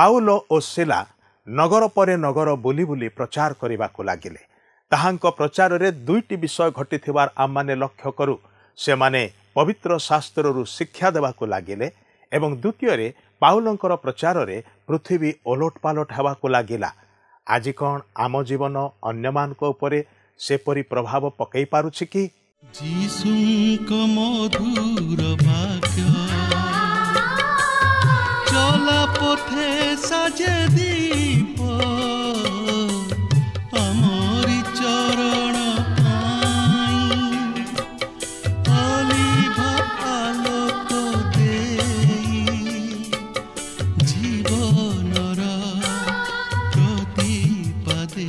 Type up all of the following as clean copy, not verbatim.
Paul ଓ ସିଲା ନଗର ପରେ ନଗର ବୁଲି ବୁଲି ପ୍ରଚାର କରିବାକୁ ଲାଗିଲେ। ତାହାଙ୍କ ପ୍ରଚାରରେ ଦୁଇଟି ବିଷୟ ଘଟିଥିବାର ଆମମାନେ ଲକ୍ଷ୍ୟ କରୁ। ସେମାନେ ପବିତ୍ର ଶାସ୍ତ୍ରରୁ ଶିକ୍ଷା ଦେବାକୁ ଲାଗିଲେ ଏବଂ ଦ୍ୱିତୀୟରେ ପାଉଲଙ୍କର ପ୍ରଚାରରେ ପୃଥିବୀ ଓଲଟପାଲଟ ହେବାକୁ ଲାଗିଲା। ଆଜି କ'ଣ ଆମ ଜୀବନ ଅନ୍ୟମାନଙ୍କ ଉପରେ ସେପରି ପ୍ରଭାବ ପକାଇ ପାରୁଛି କି? ଯୀଶୁଙ୍କ ମଧୁର ବାକ୍ୟ ଚଲା ପଥେ ସାଜେ ଦୀପ ଆମରି ଚରଣ ପାଇଁ ଅଲିଭା ଆଲୋକ ଦେଇ ଜୀବନର ପ୍ରତିପାଦେ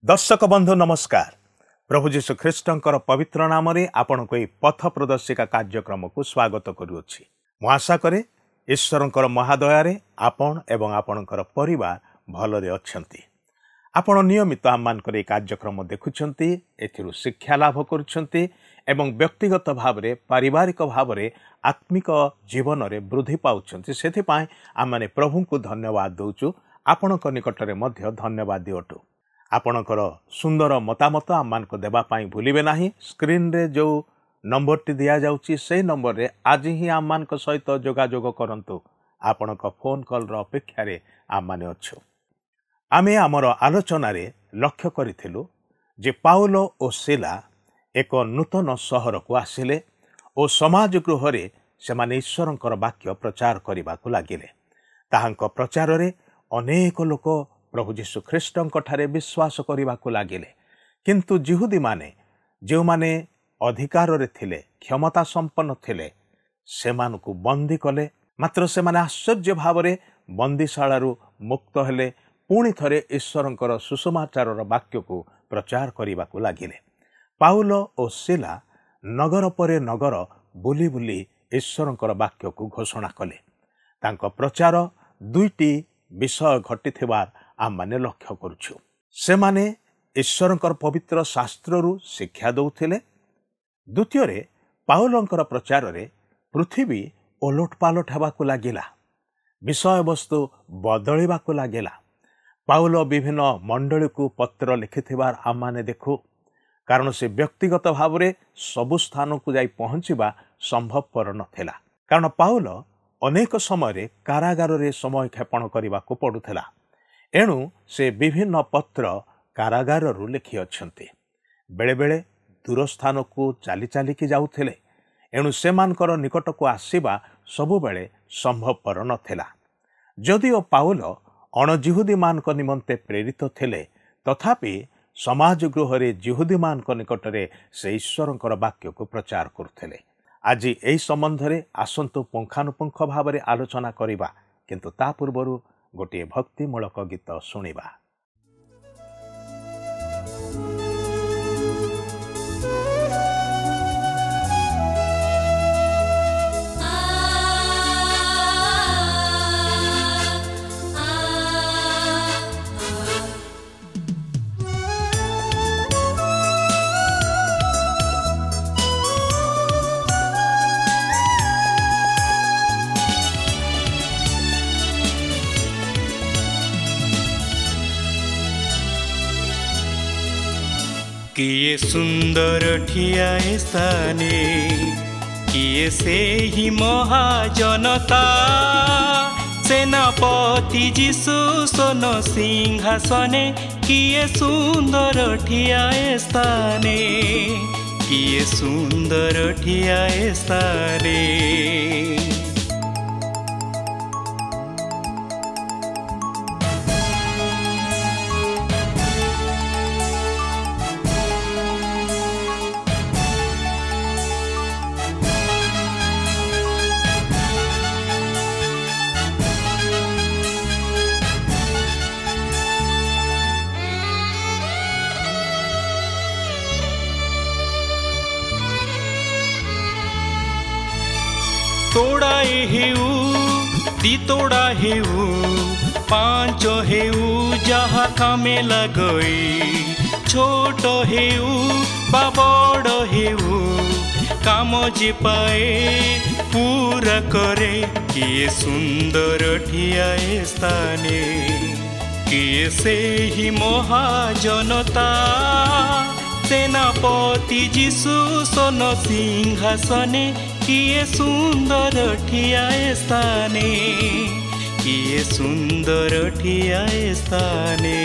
दर्शक बंधु नमस्कार। प्रभु जीशु ख्रीष्टंकर पवित्र नाम रे आपनको ए पथ प्रदर्शिका कार्यक्रम को स्वागत करूछि। मु आशा करे ईश्वरंकर महादया आपण एवं आपणकर परिवार भलरे अछंती। आपण नियमित आममानकर ए कार्यक्रम देखुछंती, एथिरु शिक्षा लाभ करूछंती एवं व्यक्तिगत भाव रे पारिवारिक भाव रे आत्मिक जीवन रे वृद्धि पाउछंती। सेथि पाए आमाने प्रभु को धन्यवाद दउछु। आपणक निकटरे मध्य धन्यवाद दियटु। आपणकर सुंदर मतामत आममानक देबा पाई भूलिबे नाही। स्क्रीन रे जो नंबर टी दिया जाउची से नंबर रे आज ही आममानक सहित जोगाजोग करंतु। आपणक फोन कॉल रो अपेक्षा रे आममाने अछु। आमे हमर आलोचना रे लक्ष्य करिथिलु जे पाउल ओ सिला एक नूतन शहर को आसिले ओ समाज गृह रे सेमाने ईश्वरंकर वाक्य प्रचार करिबाकु लागिले। ताहांक प्रचार रे अनेक लोक प्रभु जीशु ख्रीष्टंक ठारे विश्वास करिबाकु लागिले। किंतु जिहुदी माने जो माने अधिकार रे थिले, क्षमता संपन्न थिले, सेमानकु बंदी कले। मात्र सेमाने आश्चर्य भाव रे बंदीशालारू मुक्त हेले, पुणी थरे ईश्वरंकर सुसमाचारर वाक्य को प्रचार करिबाकु लागिले। पाउल ओ सिला नगर परे नगर बुली बुली ईश्वरंकर वाक्य को घोषणा कले। तांक प्रचार दुईटी विषय घटिथिबार आममाने लक्ष्य करूछु। सेमाने ईश्वरंकर पवित्र शास्त्ररू शिक्षा दउथिले। द्वितीय रे पाउलंकर प्रचार रे पृथ्वी ओलटपालट हेबाकु लागिला, विषय वस्तु बदलिबाकु लागिला। पाउल विभिन्न मंडली को पत्र लिखिथिबार आममाने देखु, कारण से व्यक्तिगत भाव रे सबु स्थान को जाई पहुंचीबा संभवपर नथिला। कारण पाउल अनेक समय कारागार रे समय क्षेपण करिबाकु पडुथिला। एणु से विभिन्न पत्र कारागार रु लिखि अछंती। बेले बेले दूर स्थान को चाली चाली की जाउथिले। एणु सेमानकर निकट को आसीबा सबु बेले संभवपर नथिला। जदिओ पाउल अणजिहुदी मानक निमंते प्रेरित थिले, तथापि समाज गृह रे जिहुदी मानक निकटरे से ईश्वरंकर वाक्य को प्रचार करथिले। आज एही संबंध रे आसंतु पुंखानुपुंख भाव रे आलोचना करिबा, किंतु ता पूर्वरु गोटे भक्तिमूलक गीत शुणिबा। किए सुंदर ठिया स्थाने, किए से ही महाजनता, सेनापति जीशु सोन सिंहासने, किए सुंदर ठिया स्थाने, किए सुंदर ठिया स्थाने। तोड़ाए हेउ दी तोड़ा हेउ पांच हेउ जहा कामे लगई छोट हेउ बा बड़ हेउ काम जे पाए पूरा करे किए सुंदर ठियाए स्थाने किए से ही महाजनता सेनापति जीशु सोन सिंहासने किए सुंदर ठियाए स्थाने किए सुंदर ठियाए स्थाने।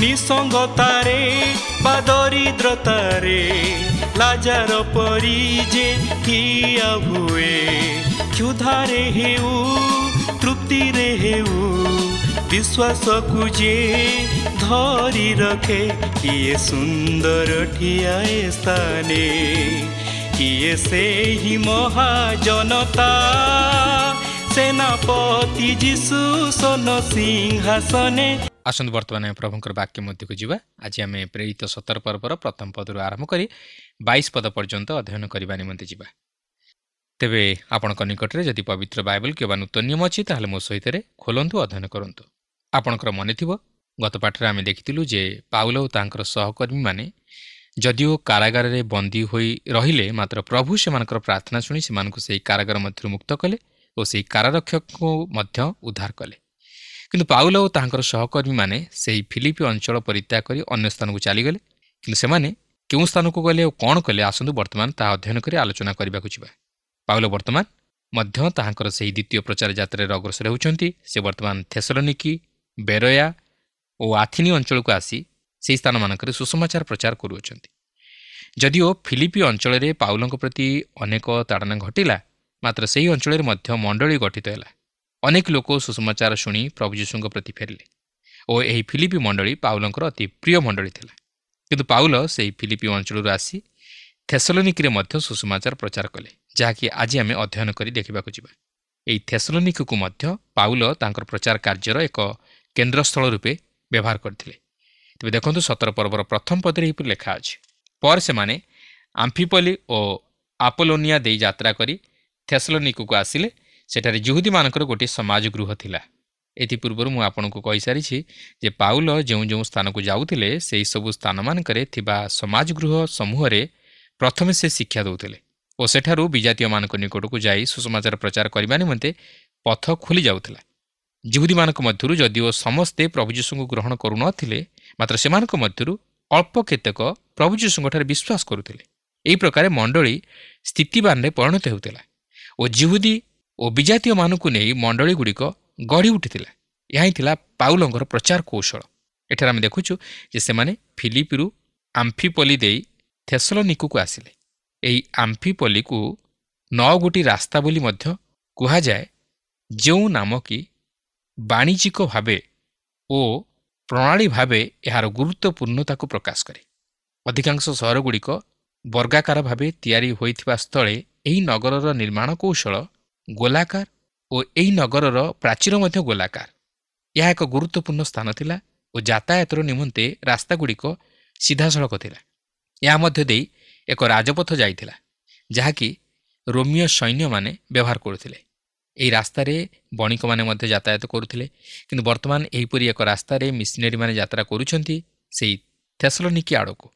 निसंगतारे बा दरिद्रतारे लाजार परी जे ठिया हुए क्षुधारे हेउ तृप्ति रे हेउ विश्वास को जे धरी रखे किए सुंदर ठियाए स्थाने किए से ही महाजनता सेनापति जीशु सोन सिंहासने। आसंतु वर्तमान प्रभुंकर वाक्य मध्य को जीवा। आज आम प्रेरित 17 पर्वर प्रथम पदर आरंभ करी 22 पद पर्यंत अध्ययन करने निमंते जीवा। तेबे आपणक निकट में जदि पवित्र बाइबल कि नूतन नियम अच्छी ताहले मो सहित खोलंतु अध्ययन करंतु। आपणकर मन थिबो गत पाठरे आम देखिथिलु जे पाउल और तांकर सहकर्मी माने जदिओ कारागार रे बंदी होई रहिले मात्र प्रभु सेमानकर प्रार्थना सुनी सेमानकु सेही कारागार मध्यरु मुक्त कले और सेही कारारक्षक को मध्य उद्धार कले। किंतु पाउल और तांकर सहकर्मी माने सेही फिलिपी अंचल परित्याग करी अन्य स्थान को चलीगले। किंतु सेमाने केउं स्थान को गले और कौन कले आसंतु वर्तमान ता अध्ययन करी आलोचना करबाकु जिबा। पाउल वर्तमान मध्य तांकर सेही द्वितीय प्रचार यात्रा रे अग्रसर होउचंती। से वर्तमान थेसलोनिकी बेरोया और आथिनी अंचल को आसी सेही स्थान मानकर सुसमाचार प्रचार करूछंती। जदिओ फिलिपी अंचल रे पाउलଙ୍କ प्रति अनेक ताड़ना घटिला मात्र सेही अंचल रे मध्य मंडली गठित हैला। अनेक लोक सुसमाचार शुणी प्रभु यीशुଙ୍କ प्रति फेरिले और यही फिलिपी मंडली पाउलଙ୍କର अति प्रिय मंडली थिला। किंतु पाउल सेही फिलिपी अंचल आसी थेसलोनिकी रे मध्य सुसमाचार प्रचार कले जहाँकि आज आम अध्ययन करी देखिबाकु जिबा। एही थेसलोनिकी को मध्य पाउल तांकर प्रचार कार्यर एक केन्द्रस्थल रूपे व्यवहार करथिले। तेबे देखंतु 17 पर्वर प्रथम पदरे एही लेखा अछि। पर से माने आम्फिपली और आपोलोनिया दे यात्रा करी थेसलोनिकी को आसिले। सेठारे यहूदी मानकर गोटे समाज गृह थिला। एथि पूर्व मु आपनको कहि सारी छी जे पाउल जो जो स्थान को जाउथिले सेही सब स्थान मानकरे थिबा समाज गृह समूह रे प्रथमे से शिक्षा दउथिले और सेठारु विजातीय मानक निकट को जाई सुसमाचार प्रचार करबा निमंते पथ खोली जाउथिला। यहूदी मानक मध्यरु जदिओ समस्ते प्रभु यीशु को ग्रहण करू नथिले मात्र सेमानक मध्यरु अल्प केतेक प्रभु यीशु ठारे विश्वास करुथिले। एही प्रकार मंडली स्थितिवान रे परिणत हेउथिला और यहूदी और विजातीय मानक नहीं मंडली गुड़िक गढ़ी उठिथिला। यही थिला पाउलंकर प्रचार कौशल। एठार आम देखुछु जे सेमाने फिलिपीरु आम्फिपली देई थेसलोनिकी को आसिले। एही आम्फिपली को 9 गोटी रास्ता बोली मध्य कुहा जाए जो नाम कि वाणिज्यिक भावे ओ प्रणाली भावे यार गुरुत्वपूर्णता को प्रकाश करे। अधिकांश सहर गुड़िक वर्गाकार भावे तैयारी होइथिबा स्थले एही नगरर निर्माण कौशल गोलाकार और यही नगरर प्राचीर मध्य गोलाकार। यह एक गुरुत्वपूर्ण स्थान थिला और यातायातर निमंते रास्ता गुड़िक सीधा सड़क थिला। या मध्य देई एक राजपथ जाइथिला जहाँकि रोमियो सैन्य माने व्यवहार करुथिले। एही रास्ता रे बणिक माने मध्य यातायात करुथिले। किंतु वर्तमान एहीपरि एक रास्ता रे मिशनरी माने यात्रा करूछंती सेही थेसलोनिकी आड़को।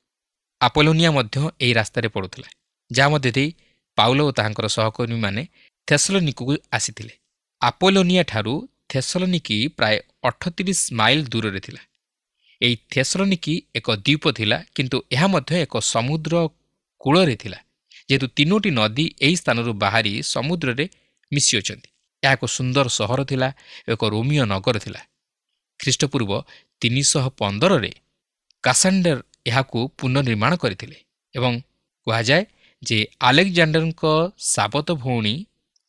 आपोलोनिया मध्य एही रास्ता रे पड़ुथिला जहाँ मध्य देई पाउल और तांकर सहकर्मी माने थेसलोनिकी को आसीथिले। आपोलोनिया ठारू थेसलोनिकी प्राय 38 माइल दूर रे थिला। एही थेसलोनिकी एक द्वीप थिला किंतु यह मध्य एक समुद्र कूल रे थिला जेतु 3टी नदी एही स्थानरु बाहरी समुद्र रे मिसी अछंती। यह एक सुंदर सहर थिला, एक रोमियो नगर थिला। ख्रीष्टपूर्व 315 रे कासांडर यहाकू पुनर्निर्माण करथिले एवं कहा जाए जे आलेक्जेंडरଙ୍କ साबत भौणी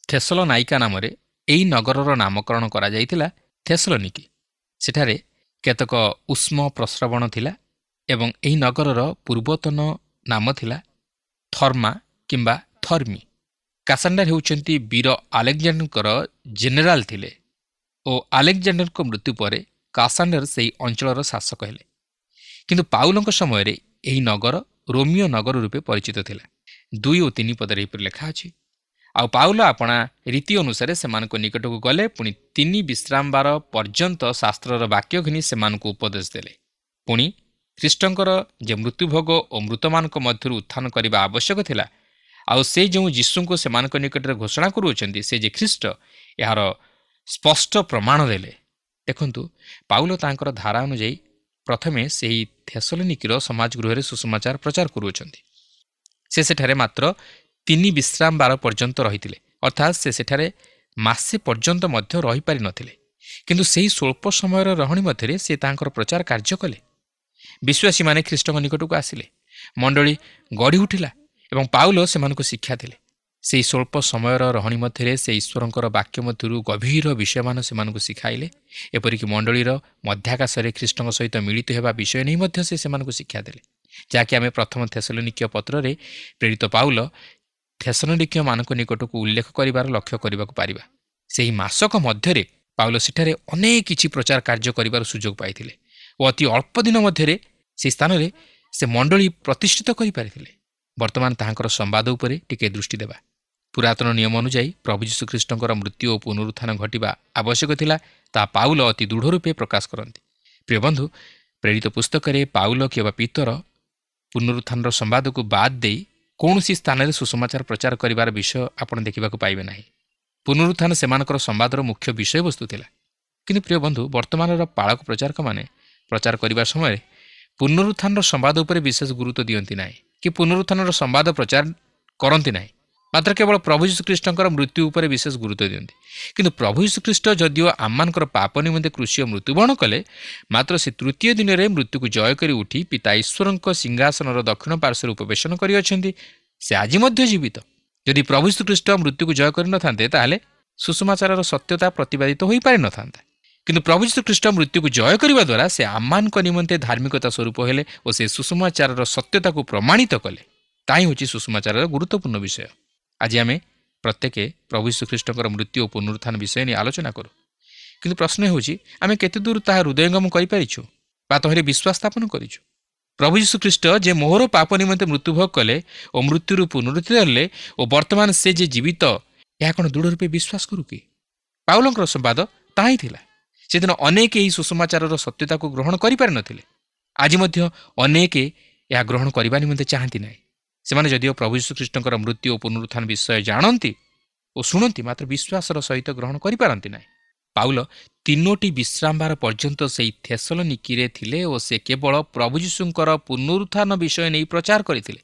थेसलोनाइका नाम रे एही नगरर नामकरण करा जाइतिला थेसलोनिकी। सेठारे केतक उष्म प्रस्रवण थिला ଏବଂ ଏହି ନଗରର ପୂର୍ବତନ ନାମ ଥିଲା ଥର୍ମା କିମ୍ବା ଥର୍ମି। କାସାଣ୍ଡାର ହେଉଛନ୍ତି ବୀର ଆଲେକ୍ଜାଣ୍ଡରଙ୍କର ଜେନେରାଲ ଥିଲେ ଓ ଆଲେକ୍ଜାଣ୍ଡରଙ୍କ ମୃତ୍ୟୁ ପରେ କାସାଣ୍ଡର ସେହି ଅଞ୍ଚଳର ଶାସକ ହେଲେ। କିନ୍ତୁ ପାଉଲଙ୍କ ସମୟରେ ଏହି ନଗର ରୋମିଓ ନଗର ରୂପେ ପରିଚିତ ଥିଲା। 2 ଓ 3 ପଦରେ ଏହିପରି ଲେଖା ଅଛି, ଆଉ ପାଉଲ ଆପଣା ରୀତି ଅନୁସାରେ ସେମାନଙ୍କ ନିକଟକୁ ଗଲେ, ପୁଣି 3 ବିଶ୍ରାମବାର ପର୍ଯ୍ୟନ୍ତ ଶାସ୍ତ୍ରର ବାକ୍ୟ ଘିନି ସେମାନଙ୍କୁ ଉପଦେଶ ଦେଲେ। ପୁଣି ଖ୍ରୀଷ୍ଟଙ୍କର ଯେ ମୃତ୍ୟୁଭୋଗ ଓ ମୃତମାନଙ୍କ ମଧ୍ୟରୁ ଉତ୍ଥାନ କରିବା ଆବଶ୍ୟକ ଥିଲା, ଆଉ ସେ ଯେଉଁ ଯୀଶୁଙ୍କୁ ସେମାନଙ୍କ ନିକଟରେ ଘୋଷଣା କରୁଅଛନ୍ତି ସେ ଯେ ଖ୍ରୀଷ୍ଟ, ଏହାର ସ୍ପଷ୍ଟ ପ୍ରମାଣ ଦେଲେ। ଦେଖନ୍ତୁ, ପାଉଲ ତାଙ୍କର ଧାରା ଅନୁଯାୟୀ ପ୍ରଥମେ ସେହି ଥେସଲୋନିକିର ସମାଜ ଗୃହରେ ସୁସମାଚାର ପ୍ରଚାର କରୁଅଛନ୍ତି। ସେ ସେଠାରେ ମାତ୍ର 3 ବିଶ୍ରାମବାର ପର୍ଯ୍ୟନ୍ତ ରହିଥିଲେ, ଅର୍ଥାତ୍ ସେ ସେଠାରେ ମାସେ ପର୍ଯ୍ୟନ୍ତ ମଧ୍ୟ ରହିପାରିନଥିଲେ। କିନ୍ତୁ ସେହି ସ୍ୱଳ୍ପ ସମୟର ରହଣି ମଧ୍ୟରେ ସେ ତାଙ୍କର ପ୍ରଚାର କାର୍ଯ୍ୟ କଲେ। ବିଶ୍ୱାସୀମାନେ ଖ୍ରୀଷ୍ଟଙ୍କ ନିକଟକୁ ଆସିଲେ, ମଣ୍ଡଳୀ ଗଢ଼ି ଉଠିଲା ଏବଂ ପାଉଲ ସେମାନଙ୍କୁ ଶିକ୍ଷା ଦେଲେ। ସେହି ସ୍ୱଳ୍ପ ସମୟର ରହଣି ମଧ୍ୟରେ ସେ ଈଶ୍ୱରଙ୍କର ବାକ୍ୟ ମଧ୍ୟରୁ ଗଭୀର ବିଷୟମାନ ସେମାନଙ୍କୁ ଶିଖାଇଲେ। ଏପରିକି ମଣ୍ଡଳୀର ମଧ୍ୟାକାଶରେ ଖ୍ରୀଷ୍ଟଙ୍କ ସହିତ ମିଳିତ ହେବା ବିଷୟ ନେଇ ମଧ୍ୟ ସେ ସେମାନଙ୍କୁ ଶିକ୍ଷା ଦେଲେ, ଯାହାକି ଆମେ ପ୍ରଥମ ଥେସଲୋନିକୀୟ ପତ୍ରରେ ପ୍ରେରିତ ପାଉଲ ଥେସଲୋନିକୀୟମାନଙ୍କ ନିକଟକୁ ଉଲ୍ଲେଖ କରିବାର ଲକ୍ଷ୍ୟ କରିବାକୁ ପାରିବା। ସେହି ମାସକ ମଧ୍ୟରେ ପାଉଲ ସେଠାରେ ଅନେକ କିଛି ପ୍ରଚାର କାର୍ଯ୍ୟ କରିବାର ସୁଯୋଗ ପାଇଥିଲେ ଓ ଅତି ଅଳ୍ପ ଦିନ ମଧ୍ୟରେ ସେହି ସ୍ଥାନରେ ସେ ମଣ୍ଡଳୀ ପ୍ରତିଷ୍ଠିତ କରିପାରିଥିଲେ। ବର୍ତ୍ତମାନ ତାହାଙ୍କର ସମ୍ବାଦ ଉପରେ ଟିକେ ଦୃଷ୍ଟି ଦେବା। ପୁରାତନ ନିୟମ ଅନୁଯାୟୀ ପ୍ରଭୁ ଯୀଶୁଖ୍ରୀଷ୍ଟଙ୍କର ମୃତ୍ୟୁ ଓ ପୁନରୁତ୍ଥାନ ଘଟିବା ଆବଶ୍ୟକ ଥିଲା, ତାହା ପାଉଲ ଅତି ଦୃଢ଼ ରୂପେ ପ୍ରକାଶ କରନ୍ତି। ପ୍ରିୟ ବନ୍ଧୁ, ପ୍ରେରିତ ପୁସ୍ତକରେ ପାଉଲ କିମ୍ବା ପିତର ପୁନରୁତ୍ଥାନର ସମ୍ବାଦକୁ ବାଦ ଦେଇ କୌଣସି ସ୍ଥାନରେ ସୁସମାଚାର ପ୍ରଚାର କରିବାର ବିଷୟ ଆପଣ ଦେଖିବାକୁ ପାଇବେ ନାହିଁ। ପୁନରୁତ୍ଥାନ ସେମାନଙ୍କର ସମ୍ବାଦର ମୁଖ୍ୟ ବିଷୟବସ୍ତୁ ଥିଲା। କିନ୍ତୁ ପ୍ରିୟ ବନ୍ଧୁ, ବର୍ତ୍ତମାନର ପାଳକ ପ୍ରଚାରକମାନେ ପ୍ରଚାର କରିବା ସମୟରେ ପୁନରୁତ୍ଥାନର ସମ୍ବାଦ ଉପରେ ବିଶେଷ ଗୁରୁତ୍ୱ ଦିଅନ୍ତି ନାହିଁ କି ପୁନରୁତ୍ଥାନର ସମ୍ବାଦ ପ୍ରଚାର କରନ୍ତି ନାହିଁ, ମାତ୍ର କେବଳ ପ୍ରଭୁ ଯୀଶୁଖ୍ରୀଷ୍ଟଙ୍କର ମୃତ୍ୟୁ ଉପରେ ବିଶେଷ ଗୁରୁତ୍ୱ ଦିଅନ୍ତି। କିନ୍ତୁ ପ୍ରଭୁ ଯୀଶୁଖ୍ରୀଷ୍ଟ ଯଦିଓ ଆମମାନଙ୍କର ପାପ ନିମନ୍ତେ କ୍ରୁଶୀୟ ମୃତ୍ୟୁବରଣ କଲେ, ମାତ୍ର ସେ ତୃତୀୟ ଦିନରେ ମୃତ୍ୟୁକୁ ଜୟ କରି ଉଠି ପିତା ଈଶ୍ୱରଙ୍କ ସିଂହାସନର ଦକ୍ଷିଣ ପାର୍ଶ୍ୱରେ ଉପବେଶନ କରିଅଛନ୍ତି। ସେ ଆଜି ମଧ୍ୟ ଜୀବିତ। ଯଦି ପ୍ରଭୁ ଯୀଶୁଖ୍ରୀଷ୍ଟ ମୃତ୍ୟୁକୁ ଜୟ କରିନଥାନ୍ତେ, ତାହେଲେ ସୁସମାଚାରର ସତ୍ୟତା ପ୍ରତିପାଦିତ ହୋଇପାରିନଥାନ୍ତା। କିନ୍ତୁ ପ୍ରଭୁ ଯୀଶୁଖ୍ରୀଷ୍ଟ ମୃତ୍ୟୁକୁ ଜୟ କରିବା ଦ୍ୱାରା ସେ ଆମମାନଙ୍କ ନିମନ୍ତେ ଧାର୍ମିକତା ସ୍ୱରୂପ ହେଲେ ଓ ସେ ସୁସମାଚାରର ସତ୍ୟତାକୁ ପ୍ରମାଣିତ କଲେ। ତାହା ହିଁ ହେଉଛି ସୁସମାଚାରର ଗୁରୁତ୍ୱପୂର୍ଣ୍ଣ ବିଷୟ। ଆଜି ଆମେ ପ୍ରତ୍ୟେକ ପ୍ରଭୁ ଯୀଶୁଖ୍ରୀଷ୍ଟଙ୍କର ମୃତ୍ୟୁ ଓ ପୁନରୁତ୍ଥାନ ବିଷୟ ନେଇ ଆଲୋଚନା କରୁ। କିନ୍ତୁ ପ୍ରଶ୍ନ ହେଉଛି, ଆମେ କେତେ ଦୂର ତାହା ହୃଦୟଙ୍ଗମ କରିପାରିଛୁ ବା ତହିଁରେ ବିଶ୍ୱାସ ସ୍ଥାପନ କରିଛୁ? ପ୍ରଭୁ ଯୀଶୁଖ୍ରୀଷ୍ଟ ଯେ ମୋହର ପାପ ନିମନ୍ତେ ମୃତ୍ୟୁଭୋଗ କଲେ ଓ ମୃତ୍ୟୁରୁ ପୁନରୁତ୍ଥିତ ହେଲେ ଓ ବର୍ତ୍ତମାନ ସେ ଯେ ଜୀବିତ, ଏହା କ'ଣ ଦୃଢ଼ ରୂପେ ବିଶ୍ୱାସ କରୁ କି? ପାଉଲଙ୍କର ସମ୍ବାଦ ତାହା ହିଁ ଥିଲା। ସେଦିନ ଅନେକ ଏହି ସୁସମାଚାରର ସତ୍ୟତାକୁ ଗ୍ରହଣ କରିପାରିନଥିଲେ। ଆଜି ମଧ୍ୟ ଅନେକ ଏହା ଗ୍ରହଣ କରିବା ନିମନ୍ତେ ଚାହାନ୍ତି ନାହିଁ। ସେମାନେ ଯଦିଓ ପ୍ରଭୁ ଯୀଶୁଖ୍ରୀଷ୍ଟଙ୍କର ମୃତ୍ୟୁ ଓ ପୁନରୁତ୍ଥାନ ବିଷୟ ଜାଣନ୍ତି ଓ ଶୁଣନ୍ତି, ମାତ୍ର ବିଶ୍ୱାସର ସହିତ ଗ୍ରହଣ କରିପାରନ୍ତି ନାହିଁ। ପାଉଲ 3ଟି ବିଶ୍ରାମବାର ପର୍ଯ୍ୟନ୍ତ ସେହି ଥେସଲୋନିକିରେ ଥିଲେ ଓ ସେ କେବଳ ପ୍ରଭୁ ଯୀଶୁଙ୍କର ପୁନରୁତ୍ଥାନ ବିଷୟ ନେଇ ପ୍ରଚାର କରିଥିଲେ।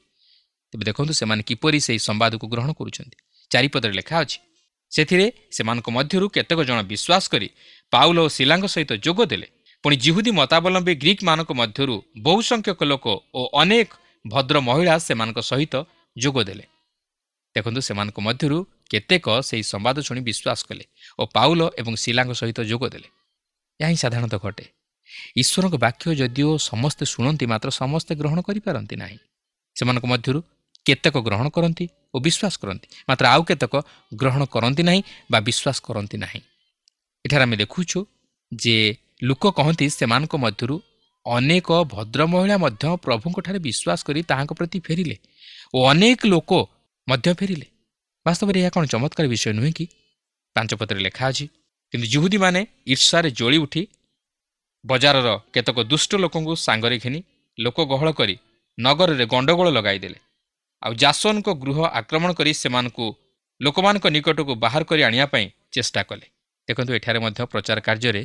ତେବେ ଦେଖନ୍ତୁ ସେମାନେ କିପରି ସେହି ସମ୍ବାଦକୁ ଗ୍ରହଣ କରୁଛନ୍ତି। 4 ପଦରେ ଲେଖା ଅଛି, ସେଥିରେ ସେମାନଙ୍କ ମଧ୍ୟରୁ କେତେକ ଜଣ ବିଶ୍ୱାସ କରି ପାଉଲ ଓ ସିଲାଙ୍କ ସହିତ ଯୋଗ ଦେଲେ। ପୁଣି ଜିହୁଦୀ ମତାବଲମ୍ବୀ ଗ୍ରୀକମାନଙ୍କ ମଧ୍ୟରୁ ବହୁ ସଂଖ୍ୟକ ଲୋକ ଓ ଅନେକ ଭଦ୍ର ମହିଳା ସେମାନଙ୍କ ସହିତ ଯୋଗ ଦେଲେ। ଦେଖନ୍ତୁ, ସେମାନଙ୍କ ମଧ୍ୟରୁ କେତେକ ସେହି ସମ୍ବାଦ ଶୁଣି ବିଶ୍ୱାସ କଲେ ଓ ପାଉଲ ଏବଂ ସିଲାଙ୍କ ସହିତ ଯୋଗ ଦେଲେ। ଏହା ହିଁ ସାଧାରଣତଃ ଘଟେ। ଈଶ୍ୱରଙ୍କ ବାକ୍ୟ ଯଦିଓ ସମସ୍ତେ ଶୁଣନ୍ତି, ମାତ୍ର ସମସ୍ତେ ଗ୍ରହଣ କରିପାରନ୍ତି ନାହିଁ। ସେମାନଙ୍କ ମଧ୍ୟରୁ କେତେକ ଗ୍ରହଣ କରନ୍ତି ଓ ବିଶ୍ୱାସ କରନ୍ତି, ମାତ୍ର ଆଉ କେତେକ ଗ୍ରହଣ କରନ୍ତି ନାହିଁ ବା ବିଶ୍ୱାସ କରନ୍ତି ନାହିଁ। ଏଠାରେ ଆମେ ଦେଖୁଛୁ ଯେ ଲୋକ କହନ୍ତି ସେମାନଙ୍କ ମଧ୍ୟରୁ ଅନେକ ଭଦ୍ର ମହିଳା ମଧ୍ୟ ପ୍ରଭୁଙ୍କଠାରେ ବିଶ୍ୱାସ କରି ତାହାଙ୍କ ପ୍ରତି ଫେରିଲେ ଓ ଅନେକ ଲୋକ ମଧ୍ୟ ଫେରିଲେ। ବାସ୍ତବରେ ଏହା କ'ଣ ଚମତ୍କାର ବିଷୟ ନୁହେଁ କି? 5 ପଦରେ ଲେଖା ଅଛି, କିନ୍ତୁ ଜିହୁଦୀମାନେ ଈର୍ଷାରେ ଜ୍ୱଳି ଉଠି ବଜାରର କେତେକ ଦୁଷ୍ଟ ଲୋକଙ୍କୁ ସାଙ୍ଗରେ ଘେନି ଲୋକ ଗହଳ କରି ନଗରରେ ଗଣ୍ଡଗୋଳ ଲଗାଇଦେଲେ। ଆଉ ଜାସୋନଙ୍କ ଗୃହ ଆକ୍ରମଣ କରି ସେମାନଙ୍କୁ ଲୋକମାନଙ୍କ ନିକଟକୁ ବାହାର କରି ଆଣିବା ପାଇଁ ଚେଷ୍ଟା କଲେ। ଦେଖନ୍ତୁ, ଏଠାରେ ମଧ୍ୟ ପ୍ରଚାର କାର୍ଯ୍ୟରେ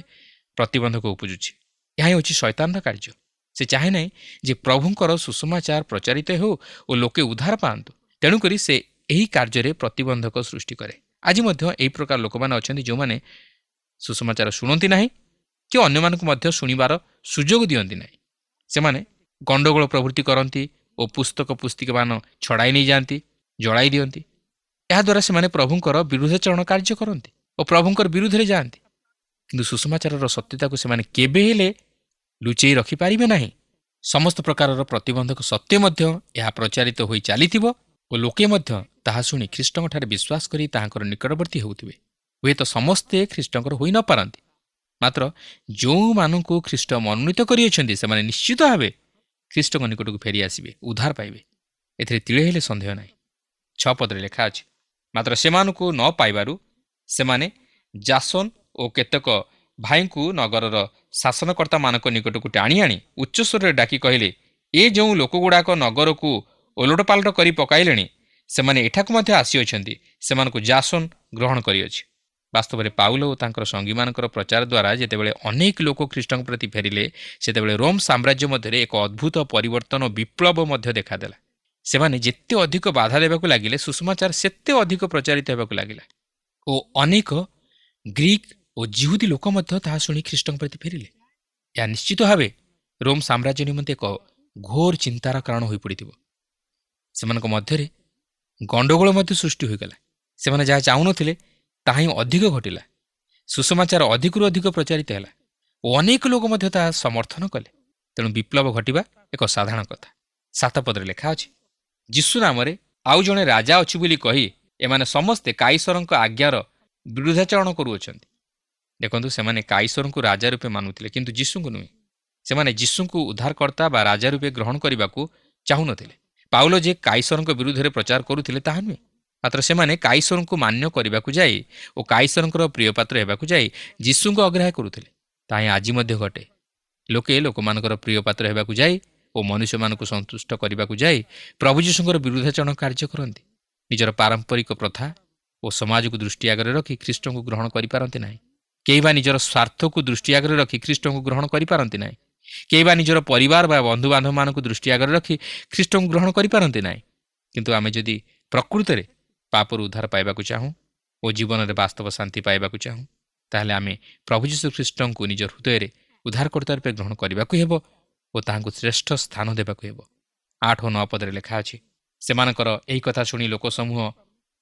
ପ୍ରତିବନ୍ଧକ ଉପୁଜୁଛି। ଏହା ହେଉଛି ଶୈତାନର କାର୍ଯ୍ୟ। ସେ ଚାହେଁ ନାହିଁ ଯେ ପ୍ରଭୁଙ୍କର ସୁସମାଚାର ପ୍ରଚାରିତ ହେଉ ଓ ଲୋକେ ଉଦ୍ଧାର ପାଆନ୍ତୁ। ତେଣୁକରି ସେ ଏହି କାର୍ଯ୍ୟରେ ପ୍ରତିବନ୍ଧକ ସୃଷ୍ଟି କରେ। ଆଜି ମଧ୍ୟ ଏହି ପ୍ରକାର ଲୋକମାନେ ଅଛନ୍ତି, ଯେଉଁମାନେ ସୁସମାଚାର ଶୁଣନ୍ତି ନାହିଁ କି ଅନ୍ୟମାନଙ୍କୁ ମଧ୍ୟ ଶୁଣିବାର ସୁଯୋଗ ଦିଅନ୍ତି ନାହିଁ। ସେମାନେ ଗଣ୍ଡଗୋଳ ପ୍ରବୃତ୍ତି କରନ୍ତି ଓ ପୁସ୍ତିକାମାନ ଛଡ଼ାଇ ନେଇଯାଆନ୍ତି, ଜଳାଇ ଦିଅନ୍ତି। ଏହାଦ୍ୱାରା ସେମାନେ ପ୍ରଭୁଙ୍କର ବିରୁଦ୍ଧାଚରଣ କାର୍ଯ୍ୟ କରନ୍ତି ଓ ପ୍ରଭୁଙ୍କର ବିରୁଦ୍ଧରେ ଯାଆନ୍ତି। କିନ୍ତୁ ସୁସମାଚାରର ସତ୍ୟତାକୁ ସେମାନେ କେବେ ହେଲେ ଲୁଚେଇ ରଖିପାରିବେ ନାହିଁ। ସମସ୍ତ ପ୍ରକାରର ପ୍ରତିବନ୍ଧକ ସତ୍ତ୍ୱେ ମଧ୍ୟ ଏହା ପ୍ରଚାରିତ ହୋଇ ଚାଲିଥିବ ଓ ଲୋକେ ମଧ୍ୟ ତାହା ଶୁଣି ଖ୍ରୀଷ୍ଟଙ୍କଠାରେ ବିଶ୍ୱାସ କରି ତାହାଙ୍କର ନିକଟବର୍ତ୍ତୀ ହେଉଥିବେ। ହୁଏତ ସମସ୍ତେ ଖ୍ରୀଷ୍ଟଙ୍କର ହୋଇ ନ ପାରନ୍ତି, ମାତ୍ର ଯେଉଁମାନଙ୍କୁ ଖ୍ରୀଷ୍ଟ ମନୋନୀତ କରିଅଛନ୍ତି ସେମାନେ ନିଶ୍ଚିତ ଭାବେ ଖ୍ରୀଷ୍ଟଙ୍କ ନିକଟକୁ ଫେରି ଆସିବେ, ଉଦ୍ଧାର ପାଇବେ। ଏଥିରେ ତିଳେ ହେଲେ ସନ୍ଦେହ ନାହିଁ। 6 ପଦରେ ଲେଖା ଅଛି, ମାତ୍ର ସେମାନଙ୍କୁ ନ ପାଇବାରୁ ସେମାନେ ଜାସୋନ ଓ କେତେକ ଭାଇଙ୍କୁ ନଗରର ଶାସନକର୍ତ୍ତାମାନଙ୍କ ନିକଟକୁ ଟାଣି ଆଣି ଉଚ୍ଚସ୍ୱରରେ ଡାକି କହିଲେ, ଏ ଯେଉଁ ଲୋକଗୁଡ଼ାକ ନଗରକୁ ଓଲଟପାଲଟ କରି ପକାଇଲେଣି, ସେମାନେ ଏଠାକୁ ମଧ୍ୟ ଆସିଅଛନ୍ତି, ସେମାନଙ୍କୁ ଜାସୋନ ଗ୍ରହଣ କରିଅଛି। ବାସ୍ତବରେ ପାଉଲ ଓ ତାଙ୍କର ସଙ୍ଗୀମାନଙ୍କର ପ୍ରଚାର ଦ୍ୱାରା ଯେତେବେଳେ ଅନେକ ଲୋକ ଖ୍ରୀଷ୍ଟଙ୍କ ପ୍ରତି ଫେରିଲେ, ସେତେବେଳେ ରୋମ୍ ସାମ୍ରାଜ୍ୟ ମଧ୍ୟରେ ଏକ ଅଦ୍ଭୁତ ପରିବର୍ତ୍ତନ ଓ ବିପ୍ଳବ ମଧ୍ୟ ଦେଖାଦେଲା। ସେମାନେ ଯେତେ ଅଧିକ ବାଧା ଦେବାକୁ ଲାଗିଲେ, ସୁସମାଚାର ସେତେ ଅଧିକ ପ୍ରଚାରିତ ହେବାକୁ ଲାଗିଲା ଓ ଅନେକ ଗ୍ରୀକ୍ ଓ ଜିହୁଦୀ ଲୋକ ମଧ୍ୟ ତାହା ଶୁଣି ଖ୍ରୀଷ୍ଟଙ୍କ ପ୍ରତି ଫେରିଲେ। ଏହା ନିଶ୍ଚିତ ଭାବେ ରୋମ୍ ସାମ୍ରାଜ୍ୟ ନିମନ୍ତେ ଏକ ଘୋର ଚିନ୍ତାର କାରଣ ହୋଇପଡ଼ିଥିବ। ସେମାନଙ୍କ ମଧ୍ୟରେ ଗଣ୍ଡଗୋଳ ମଧ୍ୟ ସୃଷ୍ଟି ହୋଇଗଲା। ସେମାନେ ଯାହା ଚାହୁଁନଥିଲେ ତାହା ହିଁ ଅଧିକ ଘଟିଲା। ସୁସମାଚାର ଅଧିକରୁ ଅଧିକ ପ୍ରଚାରିତ ହେଲା ଓ ଅନେକ ଲୋକ ମଧ୍ୟ ତାହା ସମର୍ଥନ କଲେ। ତେଣୁ ବିପ୍ଳବ ଘଟିବା ଏକ ସାଧାରଣ କଥା। 7 ପଦରେ ଲେଖା ଅଛି, ଯୀଶୁ ନାମରେ ଆଉ ଜଣେ ରାଜା ଅଛି ବୋଲି କହି ଏମାନେ ସମସ୍ତେ କାଇସରଙ୍କ ଆଜ୍ଞାର ବିରୁଦ୍ଧାଚରଣ କରୁଅଛନ୍ତି। ଦେଖନ୍ତୁ, ସେମାନେ କାଇସରଙ୍କୁ ରାଜା ରୂପେ ମାନୁଥିଲେ, କିନ୍ତୁ ଯୀଶୁଙ୍କୁ ନୁହେଁ। ସେମାନେ ଯୀଶୁଙ୍କୁ ଉଦ୍ଧାରକର୍ତ୍ତା ବା ରାଜା ରୂପେ ଗ୍ରହଣ କରିବାକୁ ଚାହୁଁନଥିଲେ। ପାଉଲ ଯେ କାଇସରଙ୍କ ବିରୁଦ୍ଧରେ ପ୍ରଚାର କରୁଥିଲେ ତାହା ନୁହେଁ, ମାତ୍ର ସେମାନେ କାଇସରଙ୍କୁ ମାନ୍ୟ କରିବାକୁ ଯାଇ ଓ କାଇସରଙ୍କର ପ୍ରିୟପାତ୍ର ହେବାକୁ ଯାଇ ଯୀଶୁଙ୍କୁ ଅଗ୍ରାହ୍ୟ କରୁଥିଲେ। ତାହା ହିଁ ଆଜି ମଧ୍ୟ ଘଟେ। ଲୋକେ ଲୋକମାନଙ୍କର ପ୍ରିୟପାତ୍ର ହେବାକୁ ଯାଇ ଓ ମନୁଷ୍ୟମାନଙ୍କୁ ସନ୍ତୁଷ୍ଟ କରିବାକୁ ଯାଇ ପ୍ରଭୁ ଯୀଶୁଙ୍କର ବିରୁଦ୍ଧାଚରଣ କାର୍ଯ୍ୟ କରନ୍ତି। ନିଜର ପାରମ୍ପରିକ ପ୍ରଥା ଓ ସମାଜକୁ ଦୃଷ୍ଟି ଆଗରେ ରଖି ଖ୍ରୀଷ୍ଟଙ୍କୁ ଗ୍ରହଣ କରିପାରନ୍ତି ନାହିଁ। କେହି ବା ନିଜର ସ୍ୱାର୍ଥକୁ ଦୃଷ୍ଟି ଆଗରେ ରଖି ଖ୍ରୀଷ୍ଟଙ୍କୁ ଗ୍ରହଣ କରିପାରନ୍ତି ନାହିଁ। କେହି ବା ନିଜର ପରିବାର ବା ବନ୍ଧୁବାନ୍ଧବମାନଙ୍କୁ ଦୃଷ୍ଟି ଆଗରେ ରଖି ଖ୍ରୀଷ୍ଟଙ୍କୁ ଗ୍ରହଣ କରିପାରନ୍ତି ନାହିଁ। କିନ୍ତୁ ଆମେ ଯଦି ପ୍ରକୃତରେ ପାପରୁ ଉଦ୍ଧାର ପାଇବାକୁ ଚାହୁଁ ଓ ଜୀବନରେ ବାସ୍ତବ ଶାନ୍ତି ପାଇବାକୁ ଚାହୁଁ, ତାହେଲେ ଆମେ ପ୍ରଭୁ ଯୀଶୁ ଖ୍ରୀଷ୍ଟଙ୍କୁ ନିଜ ହୃଦୟରେ ଉଦ୍ଧାରକର୍ତ୍ତା ରୂପେ ଗ୍ରହଣ କରିବାକୁ ହେବ ଓ ତାହାଙ୍କୁ ଶ୍ରେଷ୍ଠ ସ୍ଥାନ ଦେବାକୁ ହେବ। 8 ଓ 9 ପଦରେ ଲେଖା ଅଛି, ସେମାନଙ୍କର ଏହି କଥା ଶୁଣି ଲୋକସମୂହ